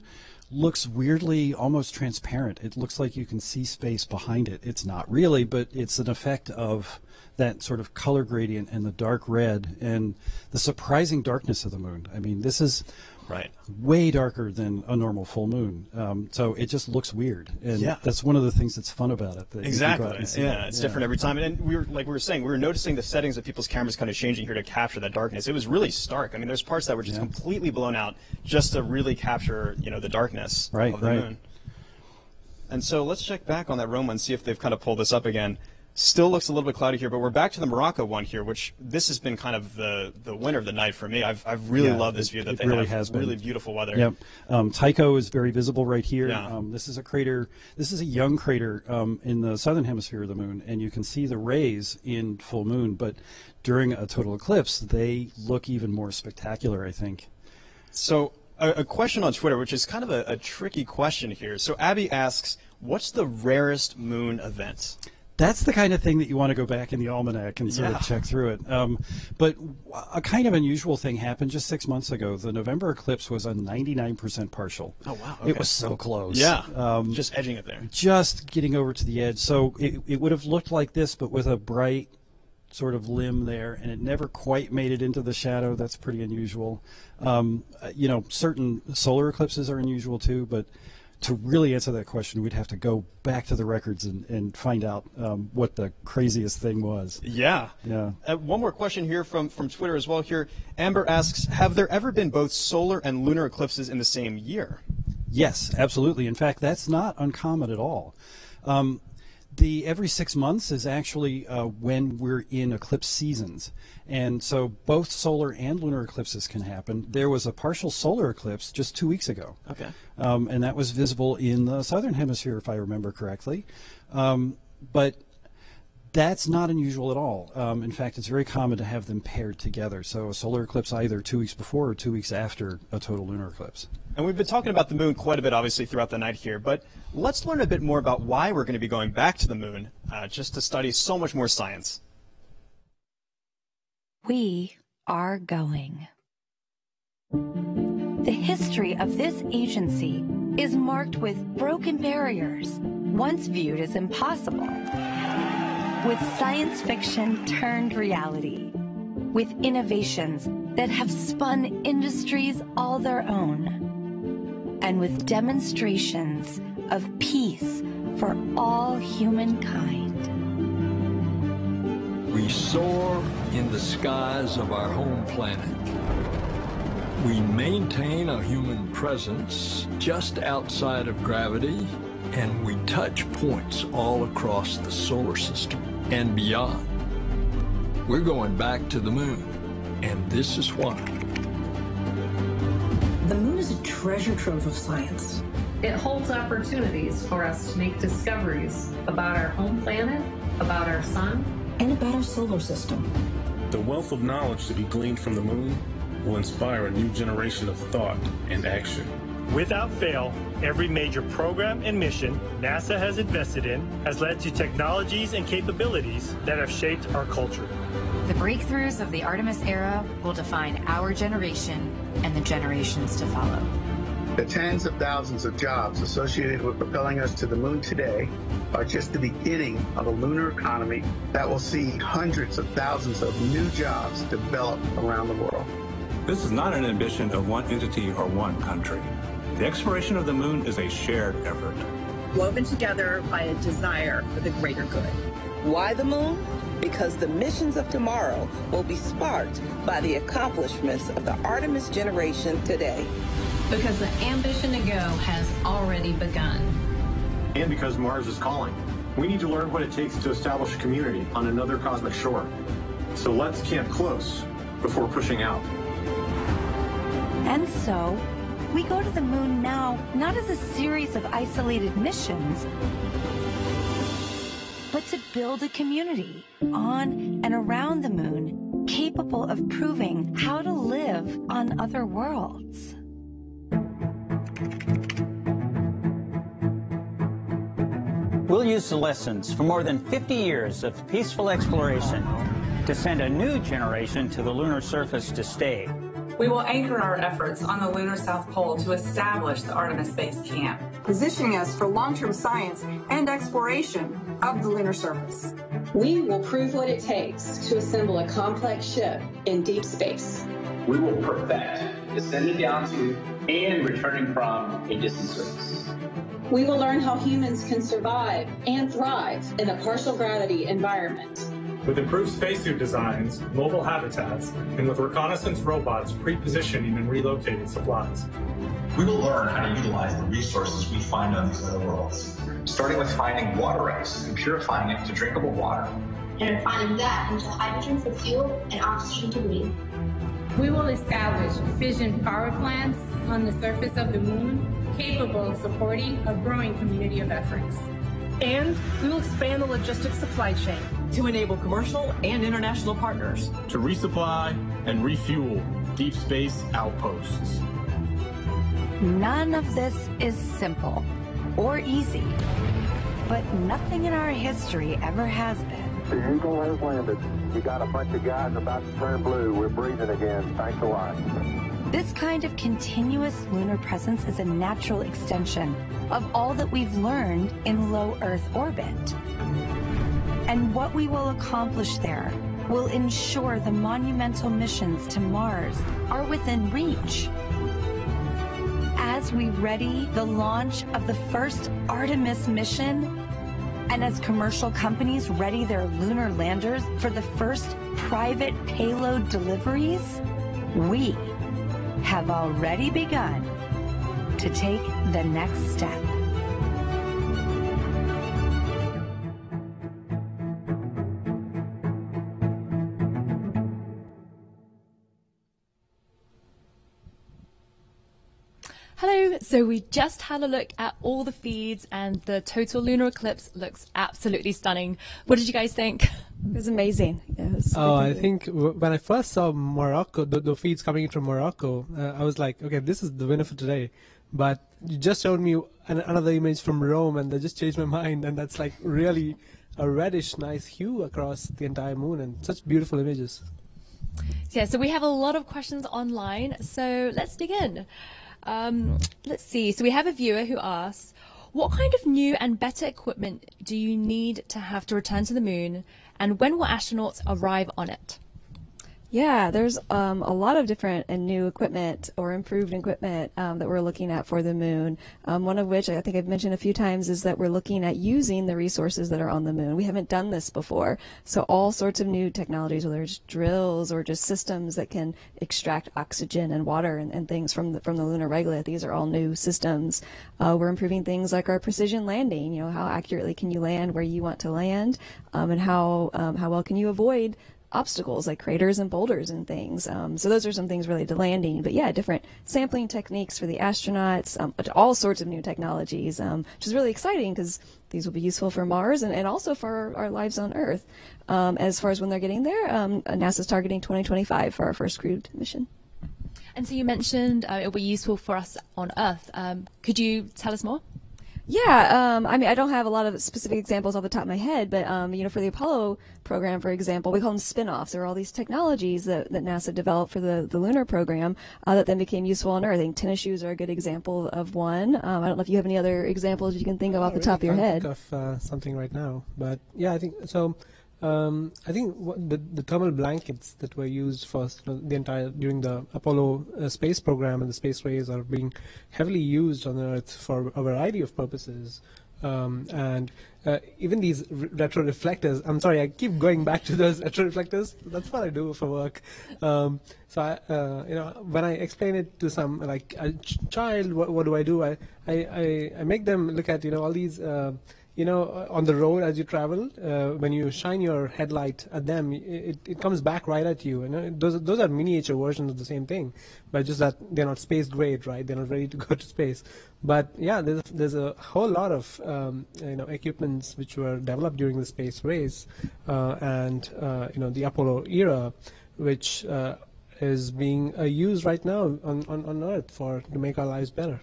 looks weirdly almost transparent. It looks like you can see space behind it. It's not really, but it's an effect of that sort of color gradient and the dark red and the surprising darkness of the moon. I mean, this is Right. way darker than a normal full moon. So it just looks weird, and Yeah. that's one of the things that's fun about it. That you can go out Exactly. and see Yeah, it. it's different every time. And we were saying, we were noticing the settings of people's cameras kind of changing here to capture that darkness. It was really stark. I mean, there's parts that were just completely blown out just to really capture, the darkness of the moon. And so let's check back on that Rome one, see if they've kind of pulled this up again. Still looks a little bit cloudy here, but we're back to the Morocco one here, which this has been kind of the winner of the night for me. I've really loved this view that they really have has been. really beautiful weather. Yep. Tycho is very visible right here. Yeah. This is a crater. This is a young crater in the southern hemisphere of the moon, and you can see the rays in full moon. But during a total eclipse, they look even more spectacular, I think. So a question on Twitter, which is kind of a tricky question here. So Abby asks, what's the rarest moon event? That's the kind of thing that you want to go back in the almanac and sort of check through it. But a kind of unusual thing happened just 6 months ago. The November eclipse was a 99% partial. Oh, wow. Okay. It was so close. Yeah, just edging it there. Just getting over to the edge. So it would have looked like this, but with a bright sort of limb there, and it never quite made it into the shadow. That's pretty unusual. Certain solar eclipses are unusual too, but to really answer that question, we'd have to go back to the records and find out what the craziest thing was. Yeah. One more question here from Twitter as well here. Amber asks, have there ever been both solar and lunar eclipses in the same year? Yes, absolutely. In fact, that's not uncommon at all. The every 6 months is actually when we're in eclipse seasons. And so both solar and lunar eclipses can happen. There was a partial solar eclipse just 2 weeks ago. Okay. And that was visible in the southern hemisphere, if I remember correctly. But that's not unusual at all. In fact, it's very common to have them paired together. So a solar eclipse either 2 weeks before or 2 weeks after a total lunar eclipse. And we've been talking about the moon quite a bit, obviously, throughout the night here. But let's learn a bit more about why we're going to be going back to the moon, just to study so much more science. We are going. The history of this agency is marked with broken barriers, once viewed as impossible, with science fiction turned reality, with innovations that have spun industries all their own, and with demonstrations of peace for all humankind. We soar in the skies of our home planet. We maintain a human presence just outside of gravity, and we touch points all across the solar system and beyond. We're going back to the moon, and this is why. The moon is a treasure trove of science. It holds opportunities for us to make discoveries about our home planet, about our sun, and about our solar system. The wealth of knowledge to be gleaned from the moon will inspire a new generation of thought and action. Without fail, every major program and mission NASA has invested in has led to technologies and capabilities that have shaped our culture. The breakthroughs of the Artemis era will define our generation and the generations to follow. The tens of thousands of jobs associated with propelling us to the moon today are just the beginning of a lunar economy that will see hundreds of thousands of new jobs develop around the world. This is not an ambition of one entity or one country. The exploration of the moon is a shared effort, woven together by a desire for the greater good. Why the moon? Because the missions of tomorrow will be sparked by the accomplishments of the Artemis generation today. Because the ambition to go has already begun. And because Mars is calling. We need to learn what it takes to establish a community on another cosmic shore. So let's camp close before pushing out. And so, we go to the moon now, not as a series of isolated missions, but to build a community on and around the moon capable of proving how to live on other worlds. We'll use the lessons from more than 50 years of peaceful exploration to send a new generation to the lunar surface to stay. We will anchor our efforts on the lunar South Pole to establish the Artemis Base Camp, positioning us for long-term science and exploration of the lunar surface. We will prove what it takes to assemble a complex ship in deep space. We will perfect descending down to, and returning from a distant surface. We will learn how humans can survive and thrive in a partial gravity environment. With improved spacesuit designs, mobile habitats, and with reconnaissance robots pre-positioning and relocating supplies. We will learn how to utilize the resources we find on these other worlds, starting with finding water ice and purifying it to drinkable water. And refining that into hydrogen for fuel and oxygen to breathe. We will establish fission power plants on the surface of the moon, capable of supporting a growing community of efforts. And we will expand the logistics supply chain to enable commercial and international partners to resupply and refuel deep space outposts. None of this is simple or easy, but nothing in our history ever has been. The Eagle has landed. You got a bunch of guys about to turn blue. We're breathing again. Thanks a lot. This kind of continuous lunar presence is a natural extension of all that we've learned in low Earth orbit. And what we will accomplish there will ensure the monumental missions to Mars are within reach. As we ready the launch of the first Artemis mission, and as commercial companies ready their lunar landers for the first private payload deliveries, we have already begun to take the next step. Hello, so we just had a look at all the feeds and the total lunar eclipse looks absolutely stunning. What did you guys think? It was amazing. I think when I first saw Morocco, the feeds coming in from Morocco, I was like, okay, this is the winner for today. But you just showed me another image from Rome, and that just changed my mind. And that's like really a reddish, nice hue across the entire moon, and such beautiful images. Yeah, so we have a lot of questions online, so let's dig in. Let's see. So we have a viewer who asks, what kind of new and better equipment do you need to have to return to the moon, and when will astronauts arrive on it? Yeah, there's a lot of different and new equipment or improved equipment that we're looking at for the moon. One of which I think I've mentioned a few times is that we're looking at using the resources that are on the moon. We haven't done this before. So all sorts of new technologies, whether it's drills or just systems that can extract oxygen and water and things from the lunar regolith. These are all new systems. We're improving things like our precision landing. You know, how accurately can you land where you want to land, and how well can you avoid obstacles like craters and boulders and things. So those are some things related to landing. But yeah, different sampling techniques for the astronauts, all sorts of new technologies, which is really exciting because these will be useful for Mars and also for our lives on Earth. As far as when they're getting there, NASA's targeting 2025 for our first crewed mission. And so you mentioned it will be useful for us on Earth. Could you tell us more? Yeah, I mean, I don't have a lot of specific examples off the top of my head, but, you know, for the Apollo program, for example, we call them spin-offs. There are all these technologies that NASA developed for the lunar program that then became useful on Earth. I think tennis shoes are a good example of one. I don't know if you have any other examples you can think of off the top of your head. I can't think of something right now, but yeah, I think so. I think the thermal blankets that were used for during the Apollo space program and the space rays are being heavily used on Earth for a variety of purposes. And even these retroreflectors, I'm sorry, I keep going back to those retroreflectors. That's what I do for work. So you know, when I explain it to some like a child, what do? I make them look at, you know, all these you know, on the road as you travel, when you shine your headlight at them, it comes back right at you. And those are miniature versions of the same thing, but just that they're not space grade, right? They're not ready to go to space. But yeah, there's a whole lot of you know, equipments which were developed during the space race and you know, the Apollo era, which is being used right now on Earth to make our lives better.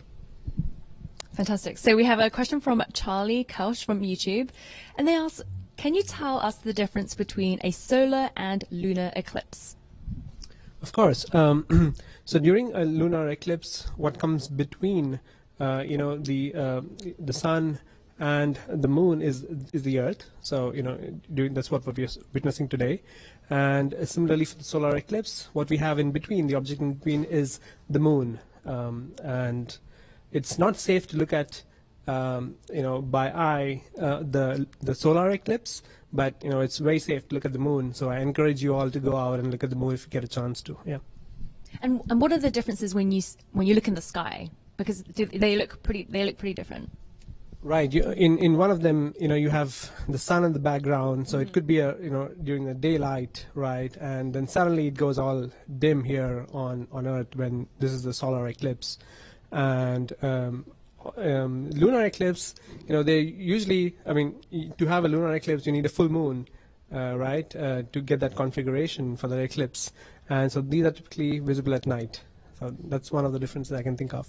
Fantastic. So we have a question from Charlie Kelch from YouTube, and they ask, can you tell us the difference between a solar and lunar eclipse? Of course. So during a lunar eclipse, what comes between, you know, the sun and the moon is the Earth. So that's what we're witnessing today. And similarly for the solar eclipse, what we have in between, the object in between, is the moon. And it's not safe to look at by eye the solar eclipse, but it's very safe to look at the moon. So I encourage you all to go out and look at the moon if you get a chance to. Yeah. And what are the differences when you look in the sky? Because they look pretty different. Right. In one of them, you have the sun in the background, so it could be during the daylight, right? And then suddenly it goes all dim here on Earth when this is the solar eclipse. And lunar eclipse, they usually, to have a lunar eclipse, you need a full moon, right, to get that configuration for the eclipse. And so these are typically visible at night. So that's one of the differences I can think of.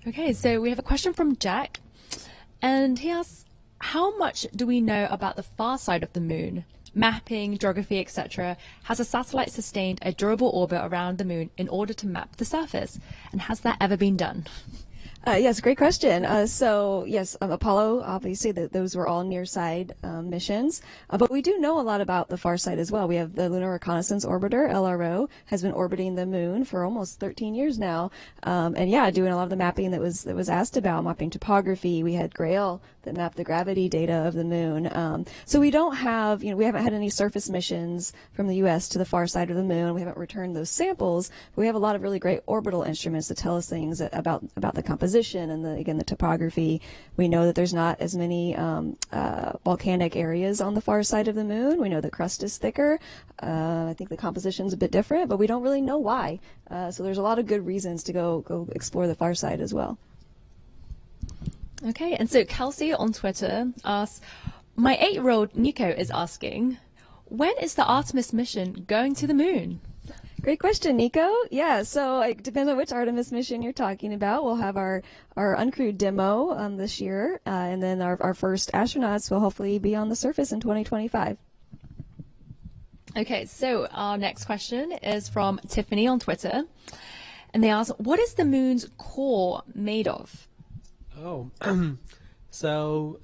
Okay, so we have a question from Jack, and he asks, how much do we know about the far side of the moon? Mapping, geography, etc. Has a satellite sustained a durable orbit around the moon in order to map the surface? And has that ever been done? Yes, great question. So yes, Apollo, obviously those were all near side missions, but we do know a lot about the far side as well. We have the Lunar Reconnaissance Orbiter, LRO, has been orbiting the moon for almost 13 years now, and yeah, doing a lot of the mapping that was asked about, mapping topography. We had GRAIL that mapped the gravity data of the moon. So we don't have, we haven't had any surface missions from the U.S. to the far side of the moon. We haven't returned those samples, but we have a lot of really great orbital instruments that tell us things about the composition and the topography. We know that there's not as many volcanic areas on the far side of the moon. We know the crust is thicker. I think the composition's a bit different, but we don't really know why. So there's a lot of good reasons to go explore the far side as well. Okay, and so Kelsey on Twitter asks, my 8-year-old Nico is asking, when is the Artemis mission going to the moon? Great question, Nico. Yeah, so it depends on which Artemis mission you're talking about. We'll have our uncrewed demo this year, and then our first astronauts will hopefully be on the surface in 2025. Okay, so our next question is from Tiffany on Twitter, and they ask, what is the moon's core made of? Oh, so,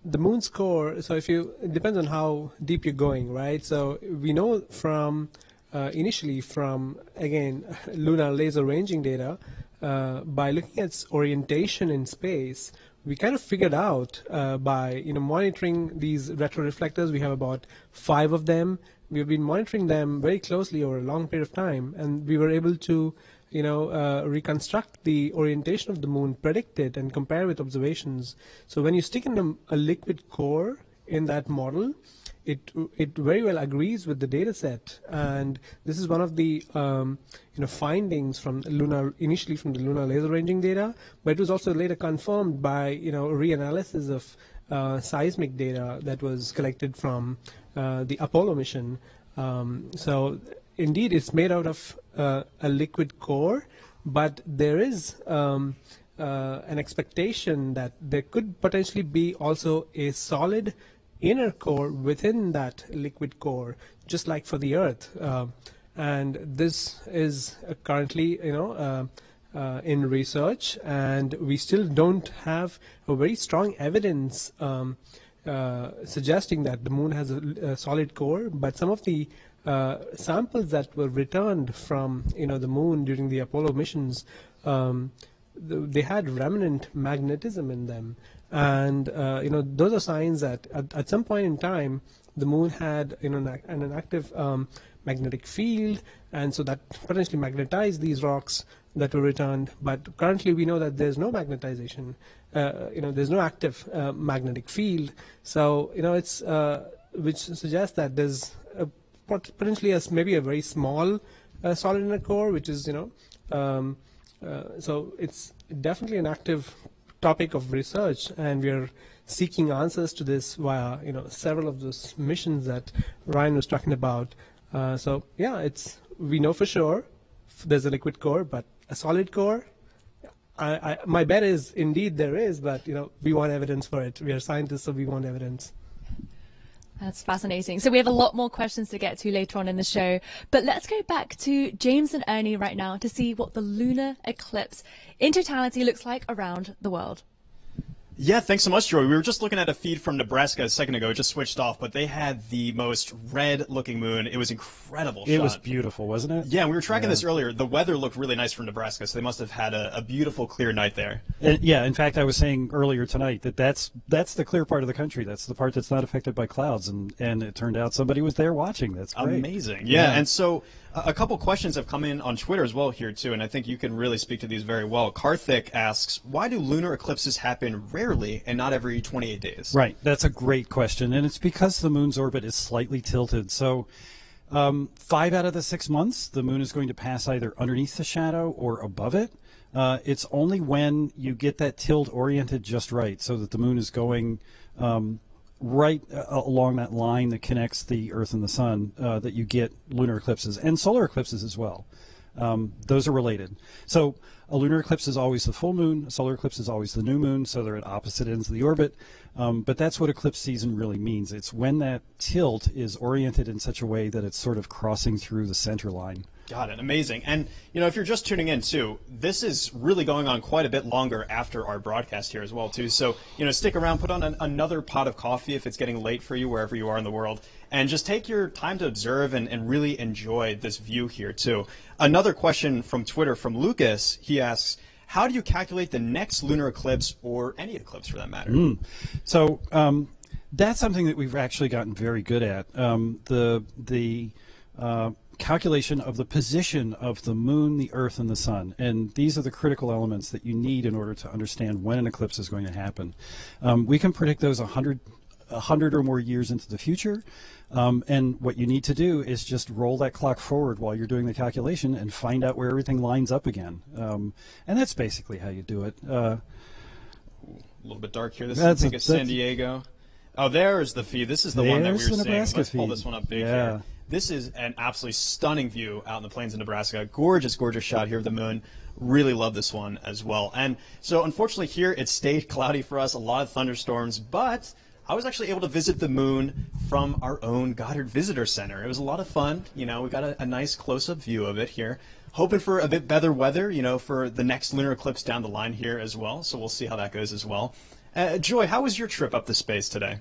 the moon's core, so it depends on how deep you're going, right? So we know from, initially from, again, lunar laser ranging data, by looking at its orientation in space, we kind of figured out by, monitoring these retroreflectors. We have about 5 of them. We've been monitoring them very closely over a long period of time, and we were able to reconstruct the orientation of the moon, predict it, and compare with observations. So when you stick in a liquid core in that model, it very well agrees with the data set. And this is one of the findings from initially from the lunar laser ranging data, but it was also later confirmed by reanalysis of seismic data that was collected from the Apollo mission. So indeed, it's made out of a liquid core, but there is an expectation that there could potentially be also a solid inner core within that liquid core, just like for the Earth. And this is currently, in research, and we still don't have a very strong evidence suggesting that the moon has a solid core, but some of the samples that were returned from the moon during the Apollo missions, they had remnant magnetism in them, and those are signs that at some point in time the moon had an active magnetic field, and so that potentially magnetized these rocks that were returned. But currently we know that there's no magnetization, there's no active magnetic field, so it's which suggests that there's potentially maybe a very small solid inner core, which is so it's definitely an active topic of research, and we are seeking answers to this via several of those missions that Ryan was talking about. So yeah, we know for sure there's a liquid core, but a solid core, my bet is indeed there is, but we want evidence for it. We are scientists, so we want evidence. That's fascinating. So we have a lot more questions to get to later on in the show, but let's go back to James and Ernie right now to see what the lunar eclipse in totality looks like around the world. Yeah, thanks so much, Joy. We were just looking at a feed from Nebraska a second ago. It just switched off, but they had the most red-looking moon. It was incredible. It was beautiful, wasn't it? Yeah, we were tracking this earlier. The weather looked really nice from Nebraska, so they must have had a beautiful, clear night there. Yeah, in fact, I was saying earlier tonight that that's the clear part of the country. That's the part that's not affected by clouds, and it turned out somebody was there watching. That's great. Amazing. Yeah, and so a couple questions have come in on Twitter as well here, too, and I think you can really speak to these very well. Karthik asks, why do lunar eclipses happen rarely and not every 28 days? Right. That's a great question, and it's because the moon's orbit is slightly tilted. So 5 out of the 6 months, the moon is going to pass either underneath the shadow or above it. It's only when you get that tilt oriented just right so that the moon is going right along that line that connects the Earth and the Sun that you get lunar eclipses and solar eclipses as well. Those are related. So a lunar eclipse is always the full moon, a solar eclipse is always the new moon, so they're at opposite ends of the orbit. But that's what eclipse season really means. It's when that tilt is oriented in such a way that it's sort of crossing through the center line. Got it. Amazing. And, you know, if you're just tuning in, too, this is really going on quite a bit longer after our broadcast here as well, too. So, you know, stick around, put on another pot of coffee if it's getting late for you wherever you are in the world, and just take your time to observe and really enjoy this view here, too. Another question from Twitter from Lucas. He asks, how do you calculate the next lunar eclipse, or any eclipse for that matter? So that's something that we've actually gotten very good at. The calculation of the position of the moon, the Earth, and the Sun. And these are the critical elements that you need in order to understand when an eclipse is going to happen. We can predict those 100 or more years into the future. And what you need to do is just roll that clock forward while you're doing the calculation and find out where everything lines up again. And that's basically how you do it. A little bit dark here. This is, I think, is San Diego. Oh, there's the feed. This is the one that we were seeing. Let's pull this one up big here. This is an absolutely stunning view out in the plains of Nebraska. Gorgeous, gorgeous shot here of the moon. Really love this one as well. And so, unfortunately, here it stayed cloudy for us, a lot of thunderstorms, but I was actually able to visit the moon from our own Goddard Visitor Center. It was a lot of fun. You know, we got a nice close-up view of it here. Hoping for a bit better weather, you know, for the next lunar eclipse down the line here as well. So we'll see how that goes as well. Joy, how was your trip up to space today?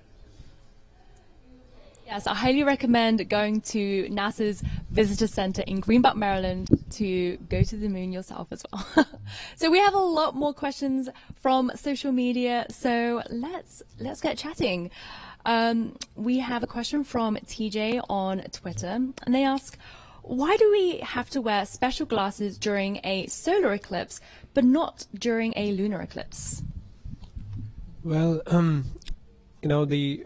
Yes, I highly recommend going to NASA's Visitor Center in Greenbelt, Maryland to go to the moon yourself as well. So we have a lot more questions from social media, so let's get chatting. We have a question from TJ on Twitter, and they ask, why do we have to wear special glasses during a solar eclipse, but not during a lunar eclipse? Well, you know, the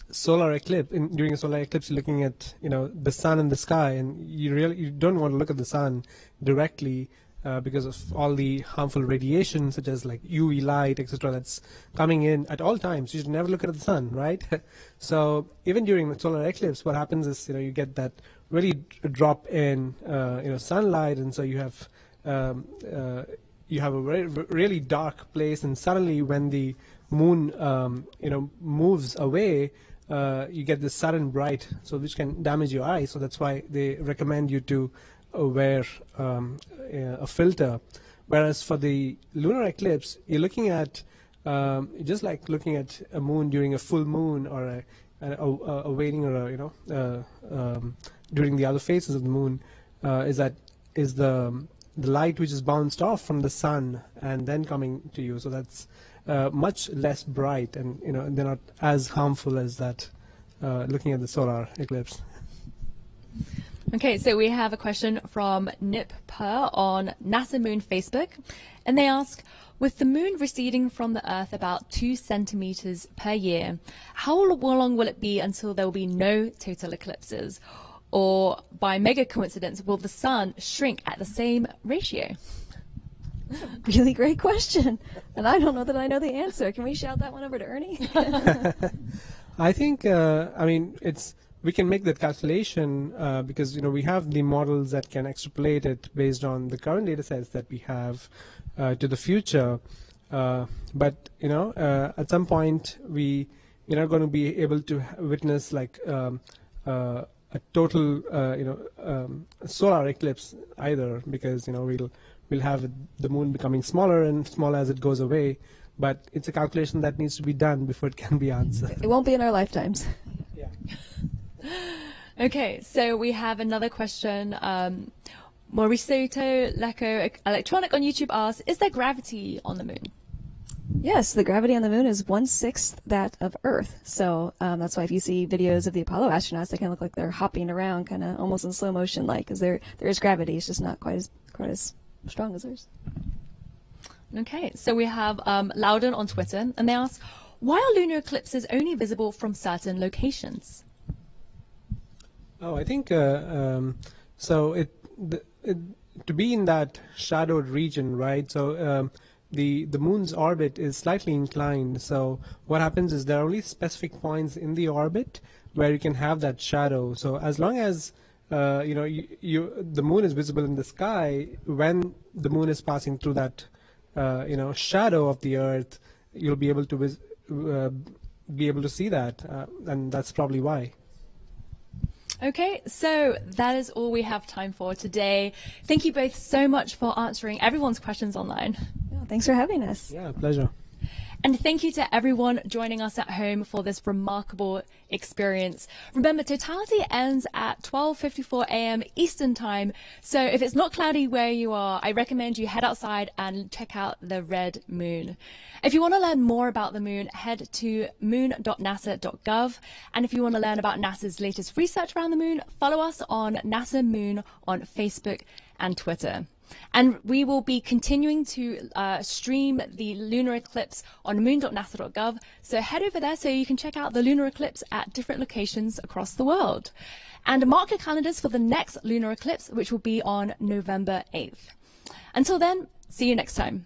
solar eclipse, during a solar eclipse, you're looking at, you know, the sun in the sky, and you don't want to look at the sun directly because of all the harmful radiation, such as like UV light, etc., that's coming in at all times. You should never look at the sun, right? So even during the solar eclipse, what happens is, you know, you get that really drop in, you know, sunlight, and so you have a really dark place, and suddenly when the moon, you know, moves away, you get this sudden bright, so which can damage your eyes. So that's why they recommend you to wear a filter. Whereas for the lunar eclipse, you're looking at just like looking at a moon during a full moon, or a waning, or you know, during the other phases of the moon, is the light which is bounced off from the sun and then coming to you. So that's much less bright, and you know, they're not as harmful as that looking at the solar eclipse. Okay, so we have a question from Nip Per on NASA Moon Facebook, and they ask, with the moon receding from the Earth about 2 centimeters per year, how long will it be until there will be no total eclipses? Or by mega coincidence, will the sun shrink at the same ratio? Really great question, and I don't know that I know the answer. Can we shout that one over to Ernie? I think, I mean, we can make that calculation because, you know, we have the models that can extrapolate it based on the current data sets that we have to the future. But, you know, at some point we you're not going to be able to witness like a total solar eclipse either, because we'll have the moon becoming smaller and smaller as it goes away. But it's a calculation that needs to be done before it can be answered. It won't be in our lifetimes. Yeah. Okay, so we have another question. Mauricio Leco Electronic on YouTube asks, is there gravity on the moon? Yes, the gravity on the moon is 1/6 that of Earth. So that's why if you see videos of the Apollo astronauts, they kind of look like they're hopping around, kind of almost in slow motion, like, because there is gravity. It's just not quite as strong as ours. Okay, so we have Loudon on Twitter, and they ask, why are lunar eclipses only visible from certain locations? Oh, I think so. To be in that shadowed region, right? So the moon's orbit is slightly inclined. So what happens is there are only specific points in the orbit where you can have that shadow. So as long as the moon is visible in the sky, when the moon is passing through that shadow of the Earth, you'll be able to see that, and that's probably why. Okay, so that is all we have time for today. Thank you both so much for answering everyone's questions online. Yeah, thanks for having us. Yeah, pleasure. And thank you to everyone joining us at home for this remarkable experience. Remember, Totality ends at 12:54 a.m. Eastern Time. So if it's not cloudy where you are, I recommend you head outside and check out the red moon. If you want to learn more about the moon, head to moon.nasa.gov. And if you want to learn about NASA's latest research around the moon, follow us on NASA Moon on Facebook and Twitter. And we will be continuing to stream the lunar eclipse on moon.nasa.gov. So head over there so you can check out the lunar eclipse at different locations across the world. And mark your calendars for the next lunar eclipse, which will be on November 8th. Until then, see you next time.